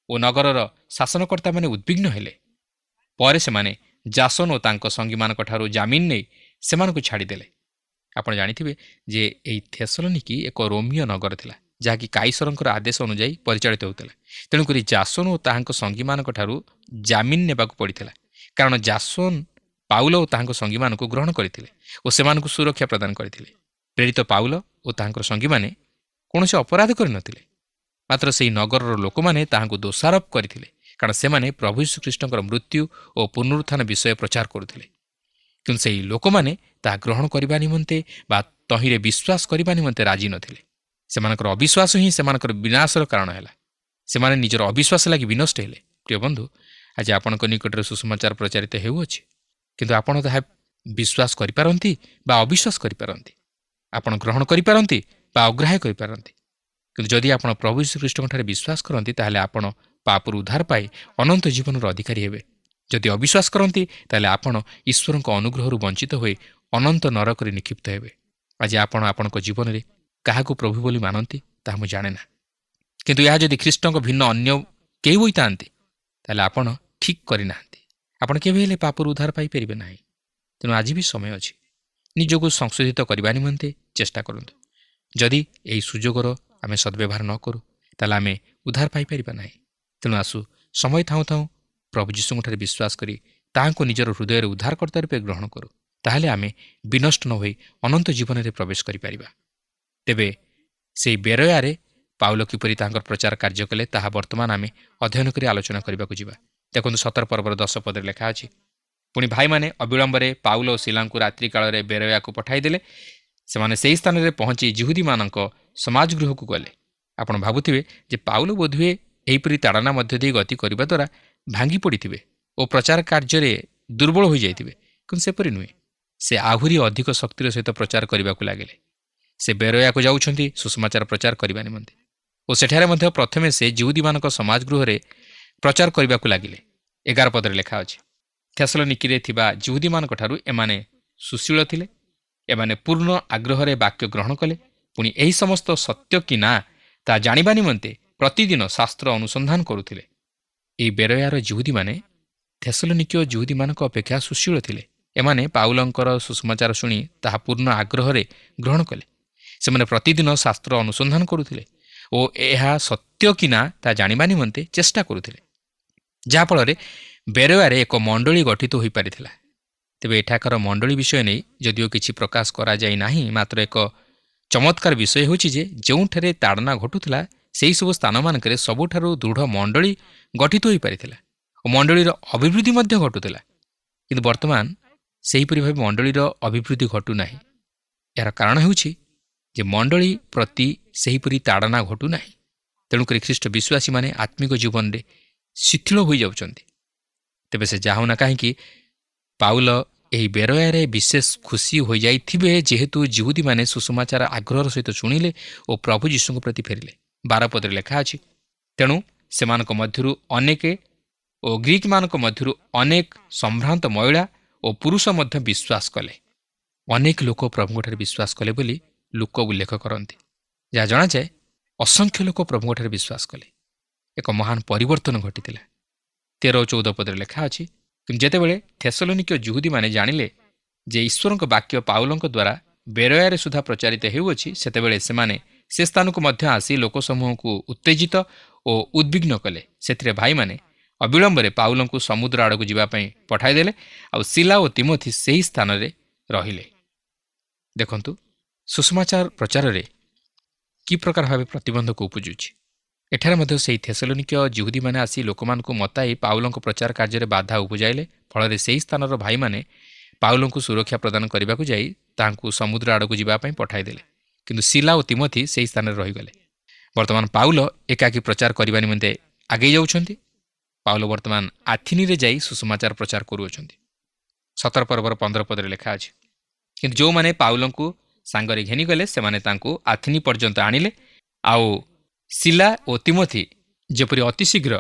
ଓ ନଗରର ଶାସନକର୍ତ୍ତାମାନେ ଉଦ୍ବିଗ୍ନ ହେଲେ। ପରେ ସେମାନେ ଜାସୋନ ଓ ତାଙ୍କ ସଙ୍ଗୀମାନଙ୍କଠାରୁ ଜାମିନ ନେଇ ସେମାନଙ୍କୁ ଛାଡ଼ିଦେଲେ। ଆପଣ ଜାଣିଥିବେ ଯେ ଏହି ଥେସଲୋନିକି ଏକ ରୋମୀୟ ନଗର ଥିଲା, ଯାହାକି କାଇସରଙ୍କର ଆଦେଶ ଅନୁଯାୟୀ ପରିଚାଳିତ ହେଉଥିଲା। ତେଣୁକରି ଜାସୋନ ଓ ତାହାଙ୍କ ସଙ୍ଗୀମାନଙ୍କଠାରୁ ଜାମିନ ନେବାକୁ ପଡ଼ିଥିଲା, କାରଣ ଜାସୋନ ପାଉଲ ଓ ତାହାଙ୍କ ସଙ୍ଗୀମାନଙ୍କୁ ଗ୍ରହଣ କରିଥିଲେ ଓ ସେମାନଙ୍କୁ ସୁରକ୍ଷା ପ୍ରଦାନ କରିଥିଲେ। ପ୍ରେରିତ ପାଉଲ ଓ ତାହାଙ୍କର ସଙ୍ଗୀମାନେ କୌଣସି ଅପରାଧ କରିନଥିଲେ, ମାତ୍ର ସେହି ନଗରର ଲୋକମାନେ ତାହାଙ୍କୁ ଦୋଷାରୋପ କରିଥିଲେ, କାରଣ ସେମାନେ ପ୍ରଭୁ ଯୀଶୁଖ୍ରୀଷ୍ଟଙ୍କର ମୃତ୍ୟୁ ଓ ପୁନରୁତ୍ଥାନ ବିଷୟ ପ୍ରଚାର କରୁଥିଲେ। କିନ୍ତୁ ସେହି ଲୋକମାନେ ତାହା ଗ୍ରହଣ କରିବା ନିମନ୍ତେ ବା ତହିଁରେ ବିଶ୍ୱାସ କରିବା ନିମନ୍ତେ ରାଜି ନଥିଲେ। ସେମାନଙ୍କର ଅବିଶ୍ୱାସ ହିଁ ସେମାନଙ୍କର ବିନାଶର କାରଣ ହେଲା। ସେମାନେ ନିଜର ଅବିଶ୍ୱାସ ଲାଗି ବିନଷ୍ଟ ହେଲେ। ପ୍ରିୟ ବନ୍ଧୁ, ଆଜି ଆପଣଙ୍କ ନିକଟରେ ସୁସମାଚାର ପ୍ରଚାରିତ ହେଉଅଛି, କିନ୍ତୁ ଆପଣ ତାହା ବିଶ୍ୱାସ କରିପାରନ୍ତି ବା ଅବିଶ୍ୱାସ କରିପାରନ୍ତି। ଆପଣ ଗ୍ରହଣ କରିପାରନ୍ତି ବା ଅଗ୍ରାହ୍ୟ କରିପାରନ୍ତି। କିନ୍ତୁ ଯଦି ଆପଣ ପ୍ରଭୁ ଯୀଶୁଖ୍ରୀଷ୍ଟଙ୍କଠାରେ ବିଶ୍ୱାସ କରନ୍ତି, ତାହେଲେ ଆପଣ ପାପରୁ ଉଦ୍ଧାର ପାଇ ଅନନ୍ତ ଜୀବନର ଅଧିକାରୀ ହେବେ। ଯଦି ଅବିଶ୍ୱାସ କରନ୍ତି, ତାହେଲେ ଆପଣ ଈଶ୍ୱରଙ୍କ ଅନୁଗ୍ରହରୁ ବଞ୍ଚିତ ହୋଇ ଅନନ୍ତ ନରକରେ ନିକ୍ଷିପ୍ତ ହେବେ। ଆଜି ଆପଣ ଆପଣଙ୍କ ଜୀବନରେ କାହାକୁ ପ୍ରଭୁ ବୋଲି ମାନନ୍ତି ତାହା ମୁଁ ଜାଣେ ନା, କିନ୍ତୁ ଏହା ଯଦି ଖ୍ରୀଷ୍ଟଙ୍କ ଭିନ୍ନ ଅନ୍ୟ କେହି ହୋଇଥାନ୍ତି, ତାହେଲେ ଆପଣ ଠିକ୍ କରିନାହାନ୍ତି। ଆପଣ କେବେ ହେଲେ ପାପରୁ ଉଦ୍ଧାର ପାଇପାରିବେ ନାହିଁ। ତେଣୁ ଆଜି ବି ସମୟ ଅଛି। ନିଜକୁ ସଂଶୋଧିତ କରିବା ନିମନ୍ତେ ଚେଷ୍ଟା କରନ୍ତୁ। ଯଦି ଏହି ସୁଯୋଗର ଆମେ ସଦ୍ବ୍ୟବହାର ନ କରୁ, ତାହେଲେ ଆମେ ଉଦ୍ଧାର ପାଇପାରିବା ନାହିଁ। ତେଣୁ ଆସୁ ସମୟ ଥାଉଁ ଥାଉଁ ପ୍ରଭୁ ଯୀଶୁଙ୍କଠାରେ ବିଶ୍ୱାସ କରି ତାହାଙ୍କୁ ନିଜର ହୃଦୟରେ ଉଦ୍ଧାରକର୍ତ୍ତା ରୂପେ ଗ୍ରହଣ କରୁ। ତାହେଲେ ଆମେ ବିନଷ୍ଟ ନ ହୋଇ ଅନନ୍ତ ଜୀବନରେ ପ୍ରବେଶ କରିପାରିବା। ତେବେ ସେହି ବେରୟାରେ ପାଉଲ କିପରି ତାଙ୍କର ପ୍ରଚାର କାର୍ଯ୍ୟ କଲେ, ତାହା ବର୍ତ୍ତମାନ ଆମେ ଅଧ୍ୟୟନ କରି ଆଲୋଚନା କରିବାକୁ ଯିବା। ଦେଖନ୍ତୁ, 17 ପର୍ବର 10 ପଦରେ ଲେଖା ଅଛି, ପୁଣି ଭାଇମାନେ ଅବିଳମ୍ବରେ ପାଉଲ ଓ ଶିଲାଙ୍କୁ ରାତ୍ରି କାଳରେ ବେରୟାକୁ ପଠାଇଦେଲେ। ସେମାନେ ସେହି ସ୍ଥାନରେ ପହଞ୍ଚି ଜିହୁଦୀମାନଙ୍କ ସମାଜଗୃହକୁ ଗଲେ। ଆପଣ ଭାବୁଥିବେ ଯେ ପାଉଲ ବୋଧହୁଏ ଏହିପରି ତାଡ଼ନା ମଧ୍ୟ ଦେଇ ଗତି କରିବା ଦ୍ୱାରା ଭାଙ୍ଗି ପଡ଼ିଥିବେ ଓ ପ୍ରଚାର କାର୍ଯ୍ୟରେ ଦୁର୍ବଳ ହୋଇଯାଇଥିବେ, କିନ୍ତୁ ସେପରି ନୁହେଁ। ସେ ଆହୁରି ଅଧିକ ଶକ୍ତିର ସହିତ ପ୍ରଚାର କରିବାକୁ ଲାଗିଲେ। ସେ ବେରୟାକୁ ଯାଉଛନ୍ତି ସୁସମାଚାର ପ୍ରଚାର କରିବା ନିମନ୍ତେ ଓ ସେଠାରେ ମଧ୍ୟ ପ୍ରଥମେ ସେ ଜିହୁଦୀମାନଙ୍କ ସମାଜଗୃହରେ ପ୍ରଚାର କରିବାକୁ ଲାଗିଲେ। 11 ପଦରେ ଲେଖା ଅଛି, ଥେସଲୋନିକିରେ ଥିବା ଜିହୁଦୀମାନଙ୍କଠାରୁ ଏମାନେ ସୁଶୀଳ ଥିଲେ। ଏମାନେ ପୂର୍ଣ୍ଣ ଆଗ୍ରହରେ ବାକ୍ୟ ଗ୍ରହଣ କଲେ। ପୁଣି ଏହି ସମସ୍ତ ସତ୍ୟ କି ନା ତାହା ଜାଣିବା ନିମନ୍ତେ ପ୍ରତିଦିନ ଶାସ୍ତ୍ର ଅନୁସନ୍ଧାନ କରୁଥିଲେ। ଏହି ବେରୟାର ଜିହୁଦୀମାନେ ଥେସଲୋନିକୀୟ ଜିହୁଦୀମାନଙ୍କ ଅପେକ୍ଷା ସୁଶୀଳ ଥିଲେ। ଏମାନେ ପାଉଲଙ୍କର ସୁସମାଚାର ଶୁଣି ତାହା ପୂର୍ଣ୍ଣ ଆଗ୍ରହରେ ଗ୍ରହଣ କଲେ ସେମାନେ ପ୍ରତିଦିନ ଶାସ୍ତ୍ର ଅନୁସନ୍ଧାନ କରୁଥିଲେ ଓ ଏହା ସତ୍ୟ କି ନା ତାହା ଜାଣିବା ନିମନ୍ତେ ଚେଷ୍ଟା କରୁଥିଲେ, ଯାହାଫଳରେ ବେରୋୟାରେ ଏକ ମଣ୍ଡଳୀ ଗଠିତ ହୋଇପାରିଥିଲା। ତେବେ ଏଠାକାର ମଣ୍ଡଳୀ ବିଷୟ ନେଇ ଯଦିଓ କିଛି ପ୍ରକାଶ କରାଯାଇ ନାହିଁ, ମାତ୍ର ଏକ ଚମତ୍କାର ବିଷୟ ହେଉଛି ଯେ ଯେଉଁଠାରେ ତାଡ଼ନା ଘଟୁଥିଲା ସେହିସବୁ ସ୍ଥାନମାନଙ୍କରେ ସବୁଠାରୁ ଦୃଢ଼ ମଣ୍ଡଳୀ ଗଠିତ ହୋଇପାରିଥିଲା ଓ ମଣ୍ଡଳୀର ଅଭିବୃଦ୍ଧି ମଧ୍ୟ ଘଟୁଥିଲା। କିନ୍ତୁ ବର୍ତ୍ତମାନ ସେହିପରି ଭାବେ ମଣ୍ଡଳୀର ଅଭିବୃଦ୍ଧି ଘଟୁନାହିଁ। ଏହାର କାରଣ ହେଉଛି ଯେ ମଣ୍ଡଳୀ ପ୍ରତି ସେହିପରି ତାଡ଼ନା ଘଟୁନାହିଁ। ତେଣୁକରି ଖ୍ରୀଷ୍ଟ ବିଶ୍ୱାସୀମାନେ ଆତ୍ମିକ ଜୀବନରେ ଶିଥିଳ ହୋଇଯାଉଛନ୍ତି। ତେବେ ସେ ଯାଉନା କାହିଁକି, ପାଉଲ ଏହି ବେରୋୟାରେ ବିଶେଷ ଖୁସି ହୋଇଯାଇଥିବେ ଯେହେତୁ ଯିହୁଦୀମାନେ ସୁସମାଚାର ଆଗ୍ରହର ସହିତ ଶୁଣିଲେ ଓ ପ୍ରଭୁ ଯୀଶୁଙ୍କ ପ୍ରତି ଫେରିଲେ। 12 ପଦରେ ଲେଖା ଅଛି, ତେଣୁ ସେମାନଙ୍କ ମଧ୍ୟରୁ ଅନେକ ଓ ଗ୍ରୀକମାନଙ୍କ ମଧ୍ୟରୁ ଅନେକ ସମ୍ଭ୍ରାନ୍ତ ମହିଳା ଓ ପୁରୁଷ ମଧ୍ୟ ବିଶ୍ୱାସ କଲେ। ଅନେକ ଲୋକ ପ୍ରଭୁଙ୍କଠାରେ ବିଶ୍ୱାସ କଲେ ବୋଲି ଲୁକ ଉଲ୍ଲେଖ କରନ୍ତି। ଯାହା ଜଣାଯାଏ ଅସଂଖ୍ୟ ଲୋକ ପ୍ରଭୁଙ୍କଠାରେ ବିଶ୍ୱାସ କଲେ। ଏକ ମହାନ ପରିବର୍ତ୍ତନ ଘଟିଥିଲା। 13 ଓ 14 ପଦରେ ଲେଖା ଅଛି, କିନ୍ତୁ ଯେତେବେଳେ ଥେସଲୋନିକୀୟ ଯିହୁଦୀମାନେ ଜାଣିଲେ ଯେ ଈଶ୍ୱରଙ୍କ ବାକ୍ୟ ପାଉଲଙ୍କ ଦ୍ୱାରା ବେରୋୟାରେ ସୁଦ୍ଧା ପ୍ରଚାରିତ ହେଉଅଛି, ସେତେବେଳେ ସେମାନେ ସେ ସ୍ଥାନକୁ ମଧ୍ୟ ଆସି ଲୋକସମୂହଙ୍କୁ ଉତ୍ତେଜିତ ଓ ଉଦ୍ବିଗ୍ନ କଲେ। ସେଥିରେ ଭାଇମାନେ ଅବିଳମ୍ବରେ ପାଉଲଙ୍କୁ ସମୁଦ୍ର ଆଡ଼କୁ ଯିବା ପାଇଁ ପଠାଇଦେଲେ ଆଉ ସିଲା ଓ ତିମୋଥି ସେହି ସ୍ଥାନରେ ରହିଲେ। ଦେଖନ୍ତୁ, ସୁସମାଚାର ପ୍ରଚାରରେ କି ପ୍ରକାର ଭାବେ ପ୍ରତିବନ୍ଧକ ଉପୁଜୁଛି। ଏଠାରେ ମଧ୍ୟ ସେହି ଥେସଲୋନିକୀୟ ଯିହୁଦୀମାନେ ଆସି ଲୋକମାନଙ୍କୁ ମତାଇ ପାଉଲଙ୍କ ପ୍ରଚାର କାର୍ଯ୍ୟରେ ବାଧା ଉପୁଜାଇଲେ। ଫଳରେ ସେହି ସ୍ଥାନର ଭାଇମାନେ ପାଉଲଙ୍କୁ ସୁରକ୍ଷା ପ୍ରଦାନ କରିବାକୁ ଯାଇ ତାହାଙ୍କୁ ସମୁଦ୍ର ଆଡ଼କୁ ଯିବା ପାଇଁ ପଠାଇଦେଲେ। କିନ୍ତୁ ସିଲା ଓ ତିମୋଥି ସେହି ସ୍ଥାନରେ ରହିଗଲେ। ବର୍ତ୍ତମାନ ପାଉଲ ଏକାକୀ ପ୍ରଚାର କରିବା ନିମନ୍ତେ ଆଗେଇ ଯାଉଛନ୍ତି। ପାଉଲ ବର୍ତ୍ତମାନ ଆଥିନିରେ ଯାଇ ସୁସମାଚାର ପ୍ରଚାର କରୁଅଛନ୍ତି। 17 ପର୍ବର 15 ପଦରେ ଲେଖା ଅଛି, କିନ୍ତୁ ଯେଉଁମାନେ ପାଉଲଙ୍କୁ ସାଙ୍ଗରେ ଘେନିଗଲେ ସେମାନେ ତାଙ୍କୁ ଆଥିନି ପର୍ଯ୍ୟନ୍ତ ଆଣିଲେ ଆଉ ସିଲା ଓ ତିମୋଥି ଯେପରି ଅତିଶୀଘ୍ର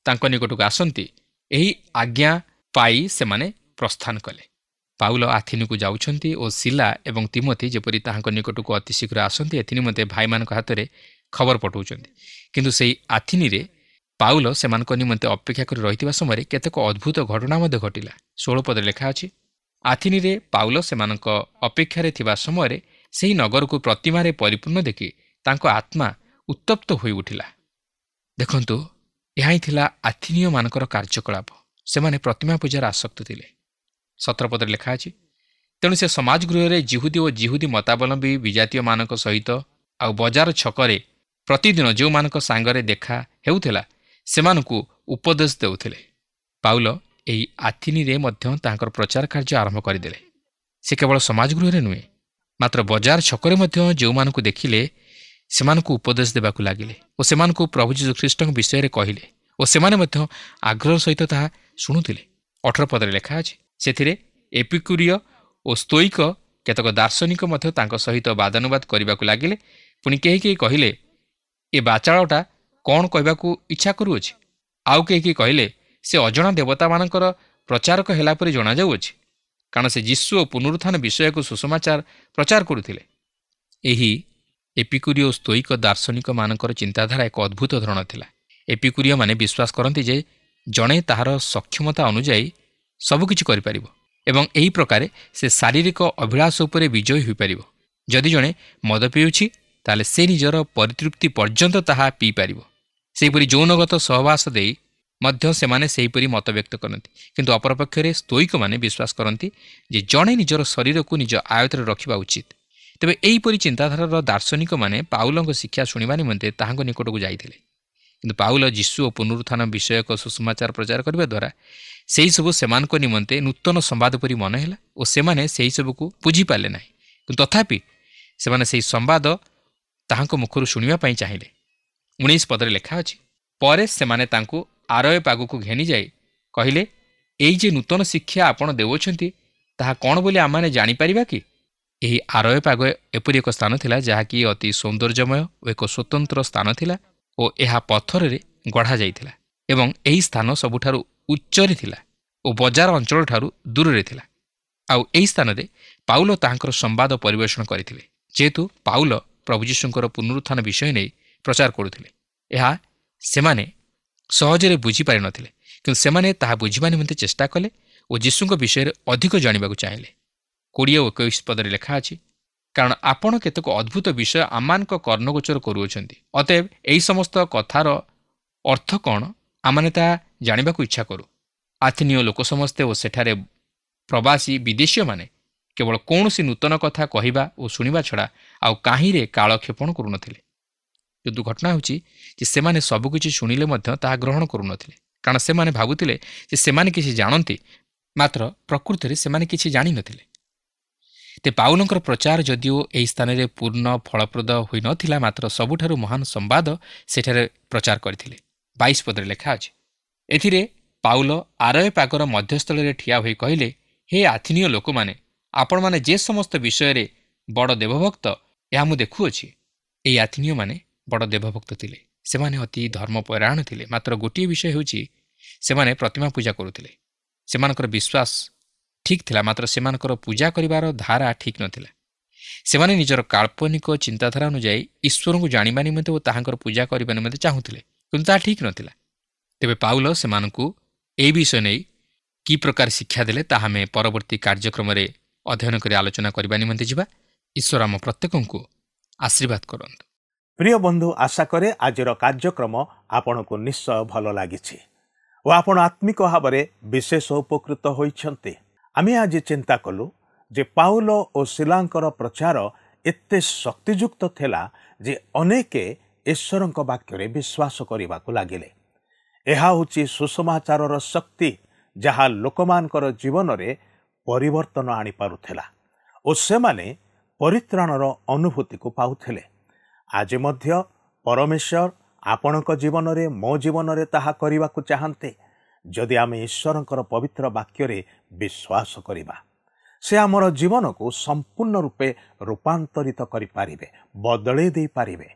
ତାଙ୍କ ନିକଟକୁ ଆସନ୍ତି ଏହି ଆଜ୍ଞା ପାଇ ସେମାନେ ପ୍ରସ୍ଥାନ କଲେ। ପାଉଲ ଆଥିନିକୁ ଯାଉଛନ୍ତି ଓ ସିଲା ଏବଂ ତିମୋଥି ଯେପରି ତାହାଙ୍କ ନିକଟକୁ ଅତିଶୀଘ୍ର ଆସନ୍ତି ଏଥିନିମନ୍ତେ ଭାଇମାନଙ୍କ ହାତରେ ଖବର ପଠାଉଛନ୍ତି। କିନ୍ତୁ ସେହି ଆଥିନିରେ ପାଉଲ ସେମାନଙ୍କ ନିମନ୍ତେ ଅପେକ୍ଷା କରି ରହିଥିବା ସମୟରେ କେତେକ ଅଦ୍ଭୁତ ଘଟଣା ମଧ୍ୟ ଘଟିଲା। 16 ପଦରେ ଲେଖା ଅଛି, ଆଥିନିରେ ପାଉଲ ସେମାନଙ୍କ ଅପେକ୍ଷାରେ ଥିବା ସମୟରେ ସେହି ନଗରକୁ ପ୍ରତିମାରେ ପରିପୂର୍ଣ୍ଣ ଦେଖି ତାଙ୍କ ଆତ୍ମା ଉତ୍ତପ୍ତ ହୋଇ ଉଠିଲା। ଦେଖନ୍ତୁ, ଏହା ହିଁ ଥିଲା ଆଥିନୀୟମାନଙ୍କର କାର୍ଯ୍ୟକଳାପ। ସେମାନେ ପ୍ରତିମା ପୂଜାର ଆସକ୍ତ ଥିଲେ। 17 ପଦରେ ଲେଖା ଅଛି, ତେଣୁ ସେ ସମାଜ ଗୃହରେ ଯିହୁଦୀ ଓ ଯିହୁଦୀ ମତାବଲମ୍ବୀ ବିଜାତୀୟମାନଙ୍କ ସହିତ ଆଉ ବଜାର ଛକରେ ପ୍ରତିଦିନ ଯେଉଁମାନଙ୍କ ସାଙ୍ଗରେ ଦେଖା ହେଉଥିଲା ସେମାନଙ୍କୁ ଉପଦେଶ ଦେଉଥିଲେ। ପାଉଲ ଏହି ଆଥିନିରେ ମଧ୍ୟ ତାଙ୍କର ପ୍ରଚାର କାର୍ଯ୍ୟ ଆରମ୍ଭ କରିଦେଲେ। ସେ କେବଳ ସମାଜ ଗୃହରେ ନୁହେଁ, ମାତ୍ର ବଜାର ଛକରେ ମଧ୍ୟ ଯେଉଁମାନଙ୍କୁ ଦେଖିଲେ ସେମାନଙ୍କୁ ଉପଦେଶ ଦେବାକୁ ଲାଗିଲେ ଓ ସେମାନଙ୍କୁ ପ୍ରଭୁ ଯୀଶୁ ଖ୍ରୀଷ୍ଟଙ୍କ ବିଷୟରେ କହିଲେ ଓ ସେମାନେ ମଧ୍ୟ ଆଗ୍ରହ ସହିତ ତାହା ଶୁଣୁଥିଲେ। 18 ପଦରେ ଲେଖା ଅଛି, ସେଥିରେ ଏପିକୁରୀୟ ଓ ସ୍ତୋଇକ କେତେକ ଦାର୍ଶନିକ ମଧ୍ୟ ତାଙ୍କ ସହିତ ବାଦାନୁବାଦ କରିବାକୁ ଲାଗିଲେ। ପୁଣି କେହି କେହି କହିଲେ, ଏ ବାଚାଳଟା କ'ଣ କହିବାକୁ ଇଚ୍ଛା କରୁଅଛି? ଆଉ କେହି କେହି କହିଲେ, ସେ ଅଜଣା ଦେବତାମାନଙ୍କର ପ୍ରଚାରକ ହେଲା ପରି ଜଣାଯାଉଅଛି, କାରଣ ସେ ଯୀଶୁ ଓ ପୁନରୁତ୍ଥାନ ବିଷୟକୁ ସୁସମାଚାର ପ୍ରଚାର କରୁଥିଲେ। ଏହି ଏପିକୁରୀୟ ଓ ସ୍ତୋଇକ ଦାର୍ଶନିକମାନଙ୍କର ଚିନ୍ତାଧାରା ଏକ ଅଦ୍ଭୁତ ଧରଣ ଥିଲା। ଏପିକୁରୀୟମାନେ ବିଶ୍ୱାସ କରନ୍ତି ଯେ ଜଣେ ତାହାର ସକ୍ଷମତା ଅନୁଯାୟୀ ସବୁକିଛି କରିପାରିବ ଏବଂ ଏହି ପ୍ରକାରେ ସେ ଶାରୀରିକ ଅଭିଳାଷ ଉପରେ ବିଜୟୀ ହୋଇପାରିବ। ଯଦି ଜଣେ ମଦ ପିଉଛି ତାହେଲେ ସେ ନିଜର ପରିତୃପ୍ତି ପର୍ଯ୍ୟନ୍ତ ତାହା ପିଇପାରିବ। ସେହିପରି ଯୌନଗତ ସହବାସ ଦେଇ ମଧ୍ୟ ସେମାନେ ସେହିପରି ମତ ବ୍ୟକ୍ତ କରନ୍ତି। କିନ୍ତୁ ଅପରପକ୍ଷରେ ସ୍ତୋଇକମାନେ ବିଶ୍ୱାସ କରନ୍ତି ଯେ ଜଣେ ନିଜର ଶରୀରକୁ ନିଜ ଆୟତ୍ତରେ ରଖିବା ଉଚିତ। ତେବେ ଏହିପରି ଚିନ୍ତାଧାରାର ଦାର୍ଶନିକମାନେ ପାଉଲଙ୍କ ଶିକ୍ଷା ଶୁଣିବା ନିମନ୍ତେ ତାହାଙ୍କ ନିକଟକୁ ଯାଇଥିଲେ। କିନ୍ତୁ ପାଉଲ ଯୀଶୁ ଓ ପୁନରୁତ୍ଥାନ ବିଷୟକ ସୁସମାଚାର ପ୍ରଚାର କରିବା ଦ୍ୱାରା ସେହିସବୁ ସେମାନଙ୍କ ନିମନ୍ତେ ନୂତନ ସମ୍ବାଦ ପରି ମନେ ହେଲା ଓ ସେମାନେ ସେହିସବୁକୁ ବୁଝିପାରିଲେ ନାହିଁ। କିନ୍ତୁ ତଥାପି ସେମାନେ ସେହି ସମ୍ବାଦ ତାହାଙ୍କ ମୁଖରୁ ଶୁଣିବା ପାଇଁ ଚାହିଁଲେ। 19 ପଦରେ ଲେଖା ଅଛି, ପରେ ସେମାନେ ତାଙ୍କୁ ଆରୟୋପାଗକୁ ଘେନିଯାଇ କହିଲେ, ଏଇ ଯେ ନୂତନ ଶିକ୍ଷା ଆପଣ ଦେଉଅଛନ୍ତି ତାହା କ'ଣ ବୋଲି ଆମମାନେ ଜାଣିପାରିବା କି? ଏହି ଆରୟୋପାଗ ଏପରି ଏକ ସ୍ଥାନ ଥିଲା ଯାହାକି ଅତି ସୌନ୍ଦର୍ଯ୍ୟମୟ ଓ ଏକ ସ୍ୱତନ୍ତ୍ର ସ୍ଥାନ ଥିଲା ଓ ଏହା ପଥରରେ ଗଢ଼ା ଯାଇଥିଲା ଏବଂ ଏହି ସ୍ଥାନ ସବୁଠାରୁ ଉଚ୍ଚରେ ଥିଲା ଓ ବଜାର ଅଞ୍ଚଳଠାରୁ ଦୂରରେ ଥିଲା। ଆଉ ଏହି ସ୍ଥାନରେ ପାଉଲ ତାହାଙ୍କର ସମ୍ବାଦ ପରିବେଷଣ କରିଥିଲେ। ଯେହେତୁ ପାଉଲ ପ୍ରଭୁ ଯୀଶୁଙ୍କର ପୁନରୁତ୍ଥାନ ବିଷୟ ନେଇ ପ୍ରଚାର କରୁଥିଲେ, ଏହା ସେମାନେ ସହଜରେ ବୁଝିପାରିନଥିଲେ। କିନ୍ତୁ ସେମାନେ ତାହା ବୁଝିବା ନିମନ୍ତେ ଚେଷ୍ଟା କଲେ ଓ ଯୀଶୁଙ୍କ ବିଷୟରେ ଅଧିକ ଜାଣିବାକୁ ଚାହିଁଲେ। 20 ଓ 21 ପଦରେ ଲେଖା ଅଛି, କାରଣ ଆପଣ କେତେକ ଅଦ୍ଭୁତ ବିଷୟ ଆମମାନଙ୍କ କର୍ଣ୍ଣଗୋଚର କରୁଅଛନ୍ତି। ଅତଏବ ଏହି ସମସ୍ତ କଥାର ଅର୍ଥ କ'ଣ ଆମମାନେ ତାହା ଜାଣିବାକୁ ଇଚ୍ଛା କରୁ। ଆଥିନୀୟ ଲୋକ ସମସ୍ତେ ଓ ସେଠାରେ ପ୍ରବାସୀ ବିଦେଶୀୟମାନେ କେବଳ କୌଣସି ନୂତନ କଥା କହିବା ଓ ଶୁଣିବା ଛଡ଼ା ଆଉ କାହିଁରେ କାଳକ୍ଷେପଣ କରୁନଥିଲେ। କିନ୍ତୁ ଘଟଣା ହେଉଛି ଯେ ସେମାନେ ସବୁକିଛି ଶୁଣିଲେ ମଧ୍ୟ ତାହା ଗ୍ରହଣ କରୁନଥିଲେ, କାରଣ ସେମାନେ ଭାବୁଥିଲେ ଯେ ସେମାନେ କିଛି ଜାଣନ୍ତି, ମାତ୍ର ପ୍ରକୃତରେ ସେମାନେ କିଛି ଜାଣିନଥିଲେ। ତେବେ ପାଉଲଙ୍କର ପ୍ରଚାର ଯଦିଓ ଏହି ସ୍ଥାନରେ ପୂର୍ଣ୍ଣ ଫଳପ୍ରଦ ହୋଇନଥିଲା, ମାତ୍ର ସବୁଠାରୁ ମହାନ ସମ୍ବାଦ ସେଠାରେ ପ୍ରଚାର କରିଥିଲେ। 22 ପଦରେ ଲେଖା ଅଛି, ଏଥିରେ ପାଉଲ ଆରୟପାଗର ମଧ୍ୟସ୍ଥଳରେ ଠିଆ ହୋଇ କହିଲେ, ହେ ଆଥିନୀୟ ଲୋକମାନେ, ଆପଣମାନେ ଯେ ସମସ୍ତ ବିଷୟରେ ବଡ଼ ଦେବଭକ୍ତ ଏହା ମୁଁ ଦେଖୁଅଛି। ଏହି ଆଥିନୀୟମାନେ ବଡ଼ ଦେବଭକ୍ତ ଥିଲେ, ସେମାନେ ଅତି ଧର୍ମପରାୟଣ ଥିଲେ, ମାତ୍ର ଗୋଟିଏ ବିଷୟ ହେଉଛି ସେମାନେ ପ୍ରତିମା ପୂଜା କରୁଥିଲେ। ସେମାନଙ୍କର ବିଶ୍ୱାସ ଠିକ୍ ଥିଲା, ମାତ୍ର ସେମାନଙ୍କର ପୂଜା କରିବାର ଧାରା ଠିକ୍ ନଥିଲା। ସେମାନେ ନିଜର କାଳ୍ପନିକ ଚିନ୍ତାଧାରା ଅନୁଯାୟୀ ଈଶ୍ୱରଙ୍କୁ ଜାଣିବା ନିମନ୍ତେ ଓ ତାହାଙ୍କର ପୂଜା କରିବା ନିମନ୍ତେ ଚାହୁଁଥିଲେ, କିନ୍ତୁ ତାହା ଠିକ୍ ନଥିଲା। ତେବେ ପାଉଲ ସେମାନଙ୍କୁ ଏହି ବିଷୟ ନେଇ କି ପ୍ରକାର ଶିକ୍ଷା ଦେଲେ ତାହା ଆମେ ପରବର୍ତ୍ତୀ କାର୍ଯ୍ୟକ୍ରମରେ ଅଧ୍ୟୟନ କରି ଆଲୋଚନା କରିବା ନିମନ୍ତେ ଯିବା। ଈଶ୍ୱର ଆମ ପ୍ରତ୍ୟେକଙ୍କୁ ଆଶୀର୍ବାଦ କରନ୍ତୁ। ପ୍ରିୟ ବନ୍ଧୁ, ଆଶା କରେ ଆଜିର କାର୍ଯ୍ୟକ୍ରମ ଆପଣଙ୍କୁ ନିଶ୍ଚୟ ଭଲ ଲାଗିଛି ଓ ଆପଣ ଆତ୍ମିକ ଭାବରେ ବିଶେଷ ଉପକୃତ ହୋଇଛନ୍ତି। ଆମେ ଆଜି ଚିନ୍ତା କଲୁ ଯେ ପାଉଲ ଓ ସିଲାଙ୍କର ପ୍ରଚାର ଏତେ ଶକ୍ତିଯୁକ୍ତ ଥିଲା ଯେ ଅନେକ ଈଶ୍ୱରଙ୍କ ବାକ୍ୟରେ ବିଶ୍ୱାସ କରିବାକୁ ଲାଗିଲେ। ଏହା ହେଉଛି ସୁସମାଚାରର ଶକ୍ତି, ଯାହା ଲୋକମାନଙ୍କର ଜୀବନରେ ପରିବର୍ତ୍ତନ ଆଣିପାରୁଥିଲା ଓ ସେମାନେ ପରିତ୍ରାଣର ଅନୁଭୂତିକୁ ପାଉଥିଲେ। ଆଜି ମଧ୍ୟ ପରମେଶ୍ୱର ଆପଣଙ୍କ ଜୀବନରେ, ମୋ ଜୀବନରେ ତାହା କରିବାକୁ ଚାହାନ୍ତି। ଯଦି ଆମେ ଈଶ୍ୱରଙ୍କର ପବିତ୍ର ବାକ୍ୟରେ ବିଶ୍ୱାସ କରିବା, ସେ ଆମର ଜୀବନକୁ ସମ୍ପୂର୍ଣ୍ଣ ରୂପେ ରୂପାନ୍ତରିତ କରିପାରିବେ, ବଦଳେଇ ଦେଇପାରିବେ।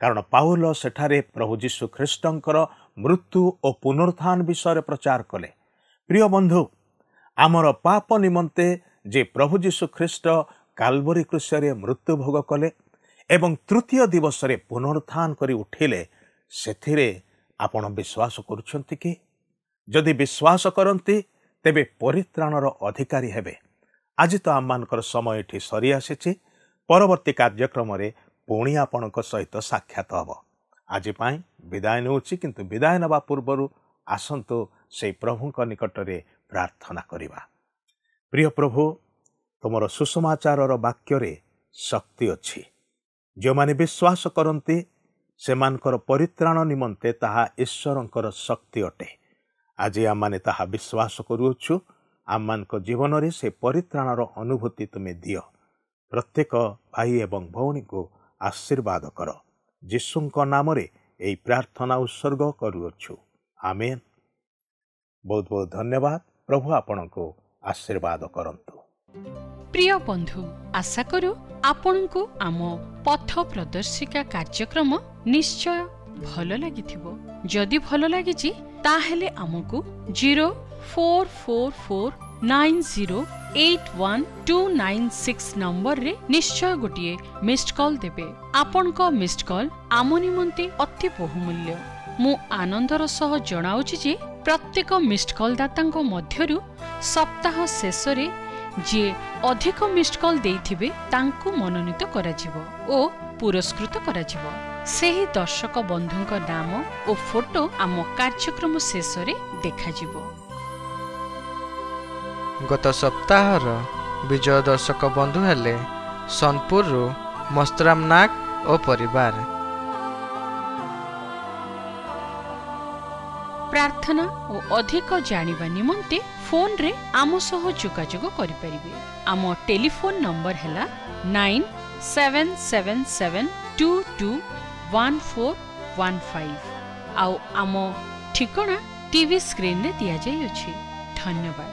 କାରଣ ପାଉଲ ସେଠାରେ ପ୍ରଭୁ ଯୀଶୁ ଖ୍ରୀଷ୍ଟଙ୍କର ମୃତ୍ୟୁ ଓ ପୁନରୁତ୍ଥାନ ବିଷୟରେ ପ୍ରଚାର କଲେ। ପ୍ରିୟ ବନ୍ଧୁ, ଆମର ପାପ ନିମନ୍ତେ ଯେ ପ୍ରଭୁ ଯୀଶୁ ଖ୍ରୀଷ୍ଟ କାଲବରୀ କ୍ରୁଶରେ ମୃତ୍ୟୁଭୋଗ କଲେ ଏବଂ ତୃତୀୟ ଦିବସରେ ପୁନରୁତ୍ଥାନ କରି ଉଠିଲେ, ସେଥିରେ ଆପଣ ବିଶ୍ୱାସ କରୁଛନ୍ତି କି? ଯଦି ବିଶ୍ୱାସ କରନ୍ତି, ତେବେ ପରିତ୍ରାଣର ଅଧିକାରୀ ହେବେ। ଆଜି ତ ଆମମାନଙ୍କର ସମୟ ଏଠି ସରିଆସିଛି। ପରବର୍ତ୍ତୀ କାର୍ଯ୍ୟକ୍ରମରେ ପୁଣି ଆପଣଙ୍କ ସହିତ ସାକ୍ଷାତ ହେବ। ଆଜି ପାଇଁ ବିଦାୟ ନେଉଛି, କିନ୍ତୁ ବିଦାୟ ନେବା ପୂର୍ବରୁ ଆସନ୍ତୁ ସେହି ପ୍ରଭୁଙ୍କ ନିକଟରେ ପ୍ରାର୍ଥନା କରିବା। ପ୍ରିୟ ପ୍ରଭୁ, ତୁମର ସୁସମାଚାରର ବାକ୍ୟରେ ଶକ୍ତି ଅଛି। ଯେଉଁମାନେ ବିଶ୍ୱାସ କରନ୍ତି ସେମାନଙ୍କର ପରିତ୍ରାଣ ନିମନ୍ତେ ତାହା ଈଶ୍ୱରଙ୍କର ଶକ୍ତି ଅଟେ। ଆଜି ଆମମାନେ ତାହା ବିଶ୍ୱାସ କରୁଅଛୁ। ଆମମାନଙ୍କ ଜୀବନରେ ସେ ପରିତ୍ରାଣର ଅନୁଭୂତି ତୁମେ ଦିଅ। ପ୍ରତ୍ୟେକ ଭାଇ ଏବଂ ଭଉଣୀଙ୍କୁ ଆଶୀର୍ବାଦ କର। ଯୀଶୁଙ୍କ ନାମରେ ଏହି ପ୍ରାର୍ଥନା ଉତ୍ସର୍ଗ କରୁଅଛୁ, ଆମେନ୍। ବହୁତ ବହୁତ ଧନ୍ୟବାଦ। ପ୍ରଭୁ ଆପଣଙ୍କୁ ଆଶୀର୍ବାଦ କରନ୍ତୁ। ପ୍ରିୟ ବନ୍ଧୁ, ଆଶା କରୁ ଆପଣଙ୍କୁ ଆମ ପଥ ପ୍ରଦର୍ଶିକା କାର୍ଯ୍ୟକ୍ରମ ନିଶ୍ଚୟ ଭଲ ଲାଗିଥିବ। ଯଦି ଭଲ ଲାଗିଛି ତାହେଲେ ଆମକୁ 044490812996 ନମ୍ବରରେ ନିଶ୍ଚୟ ଗୋଟିଏ ମିସ୍ଡ କଲ୍ ଦେବେ। ଆପଣଙ୍କ ମିସ୍ଡ କଲ୍ ଆମ ନିମନ୍ତେ ଅତି ବହୁମୂଲ୍ୟ। ମୁଁ ଆନନ୍ଦର ସହ ଜଣାଉଛି ଯେ ପ୍ରତ୍ୟେକ ମିସ୍ଡ କଲ୍ ଦାତାଙ୍କ ମଧ୍ୟରୁ ସପ୍ତାହ ଶେଷରେ ଯିଏ ଅଧିକ ମିସ୍ଡ କଲ୍ ଦେଇଥିବେ ତାଙ୍କୁ ମନୋନୀତ କରାଯିବ ଓ ପୁରସ୍କୃତ କରାଯିବ। ସେହି ଦର୍ଶକ ବନ୍ଧୁଙ୍କ ନାମ ଓ ଫଟୋ ଆମ କାର୍ଯ୍ୟକ୍ରମ ଶେଷରେ ଦେଖାଯିବ। ଗତ ସପ୍ତାହର ବିଜୟ ଦର୍ଶକ ବନ୍ଧୁ ହେଲେ ସୋନପୁରରୁ ମସ୍ତରାମ ନାଗ ଓ ପରିବାର। ପ୍ରାର୍ଥନା ଓ ଅଧିକ ଜାଣିବା ନିମନ୍ତେ ଫୋନରେ ଆମ ସହ ଯୋଗାଯୋଗ କରିପାରିବେ। ଆମ ଟେଲିଫୋନ ନମ୍ବର ହେଲା 9777221415 ଆଉ ଆମ ଠିକଣା ଟିଭି ସ୍କ୍ରିନରେ ଦିଆଯାଇଅଛି। ଧନ୍ୟବାଦ।